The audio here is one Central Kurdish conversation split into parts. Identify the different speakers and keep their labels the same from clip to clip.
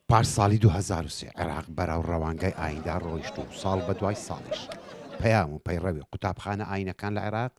Speaker 1: پاش ساڵی 2023 عێراق بەراو ڕەوانگەی ئایندا ڕۆیشت و ساڵ بە دوای ساڵیش پەیام و پەیڕەوی قوتابخانە ئاینەکان لە عێراق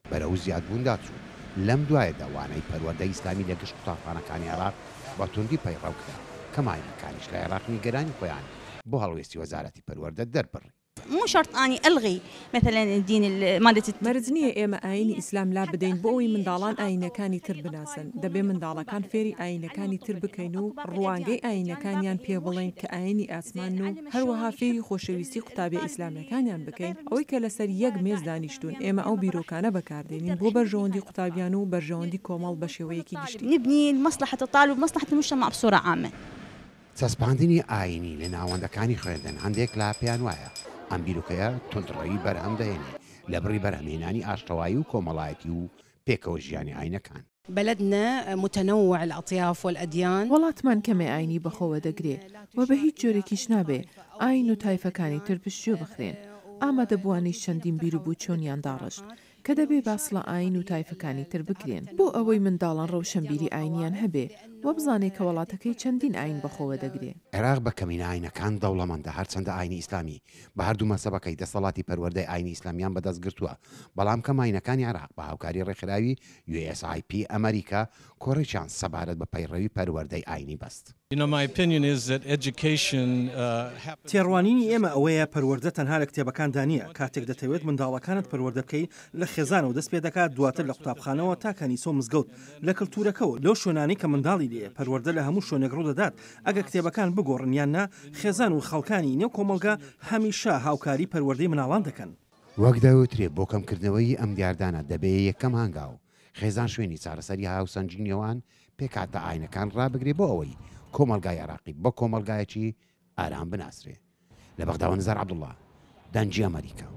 Speaker 1: بەرەو زیادبووندا چوو. لەم دوایەدا وانەی پەروەردەی ئیسلامی لە گشت قوتابخانەکانی عێراق بە توندی پەیڕەو کرا کە ئاینەکانیش لە عێراق نیگەرانی خۆیان بۆ هەڵوێستی وەزارەتی پەروەردە دەربڕی.
Speaker 2: مو شرط أني ألغي مثلا الدين مادة
Speaker 3: مرزنية إما آيني إسلام لا بدين بوي من دالان آينة كاني تربناسن دبي من دالا كان فيري آينة كاني تربكينو روانجي آينة كانيان بيبلين كآيني آسمانو هروها فيري خوشويستي قطابي إسلام كانيان بكين أوي كالسر يق ميز دانيشتون إما أو بيروكانا بكاردين بو برجوندي قطابيانو برجوندي كومال بشويكي گشتي
Speaker 2: نبني مصلحة الطالب ومصلحة المجتمع بصورة عامة.
Speaker 1: چەسپاندنی ئاینی لە ناوەندەکانی خوێندن هەندێک لا پێیان وایە ئەم بیرۆکەیە تونندڕەوی بەرهەم دەهێنێ لە بڕی بەرهەمهێنانی ئاشتەوایی و کۆمەڵایەتی و پێکەوە ژیانی ئاینەکان.
Speaker 4: بلدنا متنوع الأطياف والأديان.
Speaker 3: وڵاتمان کەمێ ئاینی بەخۆوە دەگرێ و بە هیچ جۆرێکیش نابێ ئاین و تایفەکانی تر پشتگوێ بخرێن. ئامادەبووانەی چەندین بیر و بوو چۆنیان داڕشت کە دەبێ باسڵە ئاین و تایفەکانی تر بکرێن بۆ ئەوەی منداڵان ڕەوشەمبیری ئاینیان هەبێ و بزانێ کە وڵاتەکەی چەندین ئاین بەخۆوە دەگرێ.
Speaker 1: عێراق بە کەمینە ئاینەکان دەوڵەمەندە هەرچەندە ئاینی ئیسلامی بە هەردوو مەسەبەکەی دەسەڵاتی پەروەردەی ئاینی ئیسلامیان بەدەست گرتووە بەڵام کەم ئاینەکانی عێراق بە هاوکاری ڕێکخراوی USIP ئەمریکا کۆڕێکیان سەبارەت بە پەیڕەوی پەروەردەی ئاینی بەست.
Speaker 5: تێڕوانینی ئێمە ئەوەیە پەروەردە تەنها لە کتێبەکاندا نییە کاتێک دەتەوێت منداڵەکانت پەروەردە بکەیت لە خێزانەوە دەست پێ دەکات دواتر لە قوتابخانەوە تا کەنیسە و مزگەوت لە کەلتورەکەەوە لەو شوێنانی کە منداڵی لێ پەروەردە لە هەموو شوێنێک ڕوو دەدات ئەگە کتێبەکان بگۆڕن یان نا خێزان و خەڵکانی نێو کۆمەلگا هەمیشە هاوکاری پەروەردەی مناڵان دەکەن.
Speaker 1: وەک دەوترێت بۆ کەمکردنەوەی ئەم دیاردانە دەبێت یەکەم هەنگاو خێزان شوێنی چارەسەری هاوسەنجینیەوان پێکاتە ئاینەکان ڕابگرێ بۆ ئەوەی کۆمەلگای عێراقی بە کۆمەلگایەکی ئارام بناسرێ. لە بەغداوە نزار عەبدوڵڵا دەنجی ئەمریکا.